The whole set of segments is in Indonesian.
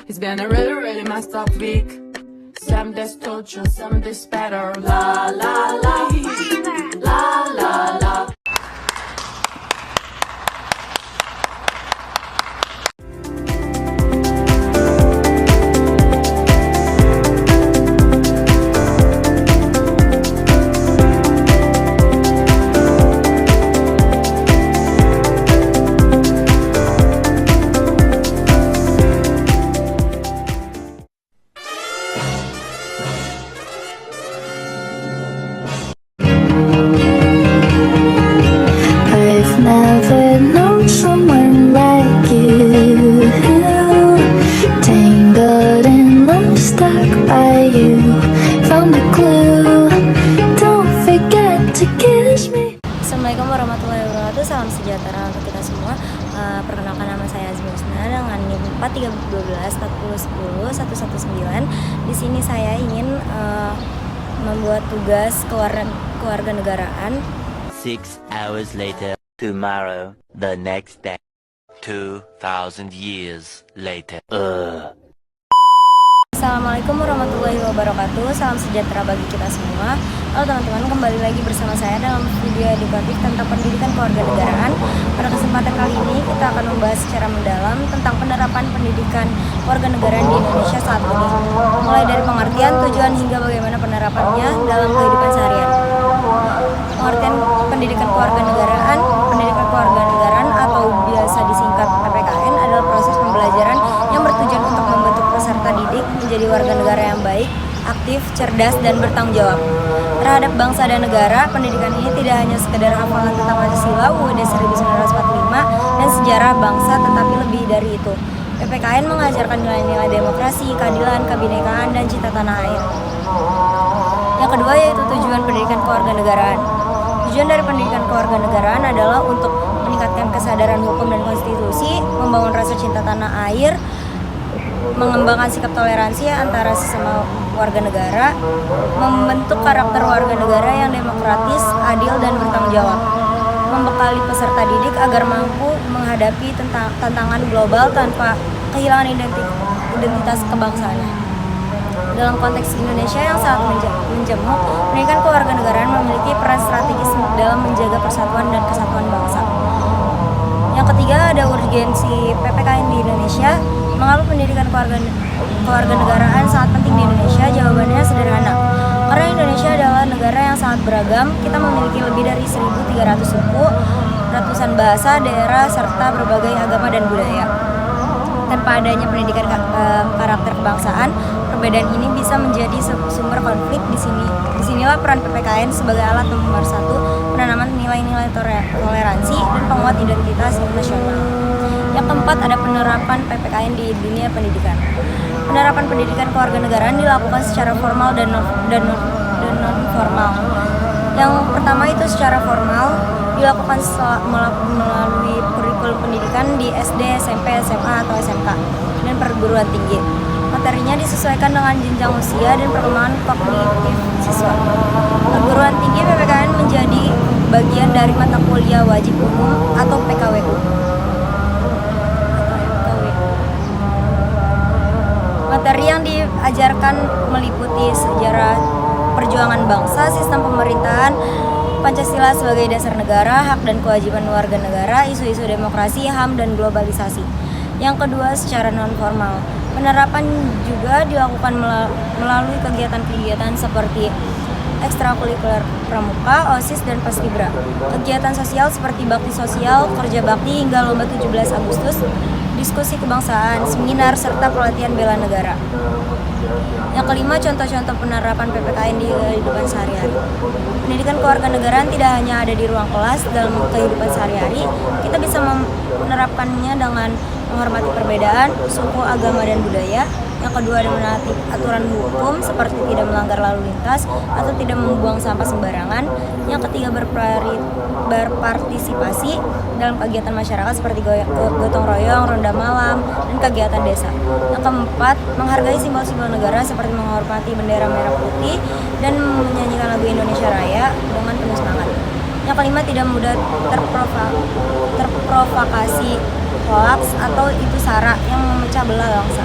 It's been a really, really messed up week. Some days torture, some days better. La la la, la la la. I've never known someone like you, tangled in love, stuck by you, found a clue, don't forget to kiss me. Assalamualaikum warahmatullahi wabarakatuh. Salam sejahtera untuk kita semua. Perkenalkan, nama saya Azmi Husna dengan NIM 4312 4010 119. Di sini saya ingin membuat tugas kewarganegaraan. 6 hours later, tomorrow, the next day, 2,000 years later. Assalamualaikum warahmatullahi wabarakatuh. Salam sejahtera bagi kita semua. Halo teman-teman, kembali lagi bersama saya dalam video edukatif tentang pendidikan kewarganegaraan. Pada kesempatan kali ini kita akan membahas secara mendalam tentang penerapan pendidikan kewarganegaraan di Indonesia saat ini, mulai dari pengertian, tujuan, hingga bagaimana penerapannya dalam kehidupan sehari-hari. Pengertian pendidikan kewarganegaraan atau biasa disingkat PPKN adalah proses pembelajaran yang bertujuan untuk membentuk peserta didik menjadi warga negara yang baik, aktif, cerdas, dan bertanggung jawab terhadap bangsa dan negara. Pendidikan ini tidak hanya sekedar hafalan tentang Pancasila, UUD 1945, dan sejarah bangsa, tetapi lebih dari itu. PPKN mengajarkan nilai-nilai demokrasi, keadilan, kebinekaan, dan cinta tanah air. Yang kedua yaitu tujuan pendidikan kewarganegaraan. Tujuan dari pendidikan kewarganegaraan adalah untuk meningkatkan kesadaran hukum dan konstitusi, membangun rasa cinta tanah air, mengembangkan sikap toleransi antara sesama warga negara, membentuk karakter warga negara yang demokratis, adil, dan bertanggung jawab, membekali peserta didik agar mampu menghadapi tantangan global tanpa kehilangan identitas kebangsaannya. Dalam konteks Indonesia yang sangat menjemuk, pendidikan kewarganegaraan memiliki peran strategis dalam menjaga persatuan dan kesatuan bangsa. Yang ketiga, ada urgensi PPKN di Indonesia. Mengapa pendidikan kewarganegaraan sangat penting di Indonesia? Jawabannya sederhana. Karena Indonesia adalah negara yang sangat beragam. Kita memiliki lebih dari 1.300 suku, ratusan bahasa, daerah, serta berbagai agama dan budaya. Tanpa adanya pendidikan karakter kebangsaan, perbedaan ini bisa menjadi sumber konflik. Disinilah peran PPKN sebagai alat pemersatu, penanaman nilai-nilai toleransi, dan penguat identitas nasional. Yang keempat, ada penerapan PPKN di dunia pendidikan. Penerapan pendidikan kewarganegaraan dilakukan secara formal dan non formal. Yang pertama itu secara formal dilakukan melalui kurikulum pendidikan di SD, SMP, SMA, atau SMK, dan perguruan tinggi. Materinya disesuaikan dengan jenjang usia dan perkembangan kognitif siswa. Perguruan tinggi, PPKN menjadi bagian dari mata kuliah wajib umum atau PKWU. Materi yang diajarkan meliputi sejarah perjuangan bangsa, sistem pemerintahan, Pancasila sebagai dasar negara, hak dan kewajiban warga negara, isu-isu demokrasi, HAM, dan globalisasi. Yang kedua, secara non-formal. Penerapan juga dilakukan melalui kegiatan-kegiatan seperti ekstrakurikuler pramuka, OSIS, dan paskibra. Kegiatan sosial seperti bakti sosial, kerja bakti, hingga lomba 17 Agustus, diskusi kebangsaan, seminar, serta pelatihan bela negara. Yang kelima, contoh-contoh penerapan PPKN di kehidupan sehari-hari. Pendidikan kewarganegaraan tidak hanya ada di ruang kelas. Dalam kehidupan sehari-hari, kita bisa menerapkannya dengan menghormati perbedaan, suku, agama, dan budaya. Yang kedua, ada menaati aturan hukum seperti tidak melanggar lalu lintas atau tidak membuang sampah sembarangan. Yang ketiga, berpartisipasi dalam kegiatan masyarakat seperti gotong royong, ronda malam, dan kegiatan desa. Yang keempat, menghargai simbol-simbol negara seperti menghormati bendera merah putih dan menyanyikan lagu Indonesia Raya dengan penuh semangat. Yang kelima, tidak mudah terprovokasi hoaks atau isu sara yang memecah belah bangsa.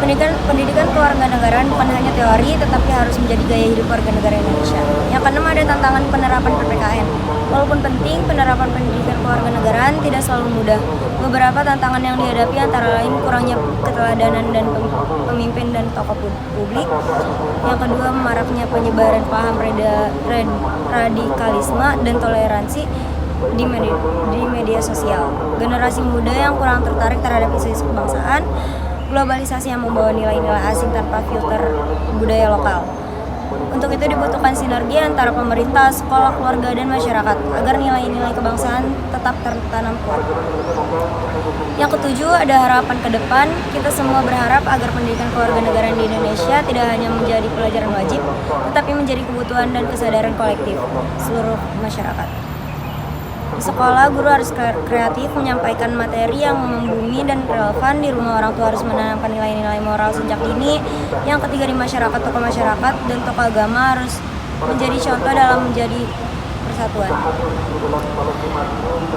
Pendidikan kewarganegaraan bukan hanya teori, tetapi harus menjadi gaya hidup warga negara Indonesia. Yang keenam, ada tantangan penerapan PPKN. Walaupun penting, penerapan pendidikan kewarganegaraan tidak selalu mudah. Beberapa tantangan yang dihadapi antara lain kurangnya keteladanan dan pemimpin dan tokoh publik. Yang kedua, maraknya penyebaran paham radikalisme dan toleransi di media sosial. Generasi muda yang kurang tertarik terhadap isu-isu kebangsaan. Globalisasi yang membawa nilai-nilai asing tanpa filter budaya lokal. Untuk itu dibutuhkan sinergi antara pemerintah, sekolah, keluarga, dan masyarakat agar nilai-nilai kebangsaan tetap tertanam kuat. Yang ketujuh, ada harapan ke depan. Kita semua berharap agar pendidikan kewarganegaraan di Indonesia tidak hanya menjadi pelajaran wajib, tetapi menjadi kebutuhan dan kesadaran kolektif seluruh masyarakat. Di sekolah, guru harus kreatif menyampaikan materi yang membumi dan relevan. Di rumah, orang tua harus menanamkan nilai-nilai moral sejak dini. Yang ketiga, di masyarakat, tokoh masyarakat dan tokoh agama harus menjadi contoh dalam menjadi persatuan.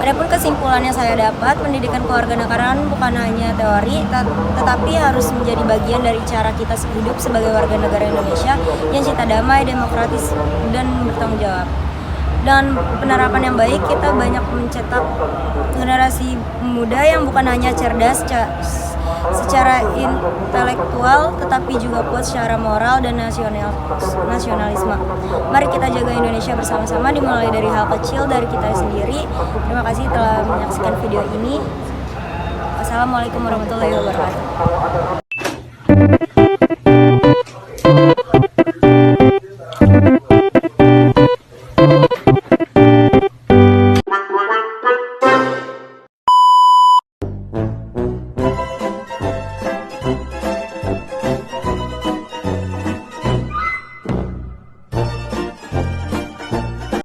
Adapun kesimpulan yang saya dapat, pendidikan kewarganegaraan bukan hanya teori, tetapi harus menjadi bagian dari cara kita hidup sebagai warga negara Indonesia yang cinta damai, demokratis, dan bertanggung jawab. Dengan penerapan yang baik, kita banyak mencetak generasi muda yang bukan hanya cerdas secara intelektual, tetapi juga kuat secara moral dan nasionalisme. Mari kita jaga Indonesia bersama-sama, dimulai dari hal kecil dari kita sendiri. Terima kasih telah menyaksikan video ini. Wassalamualaikum warahmatullahi wabarakatuh.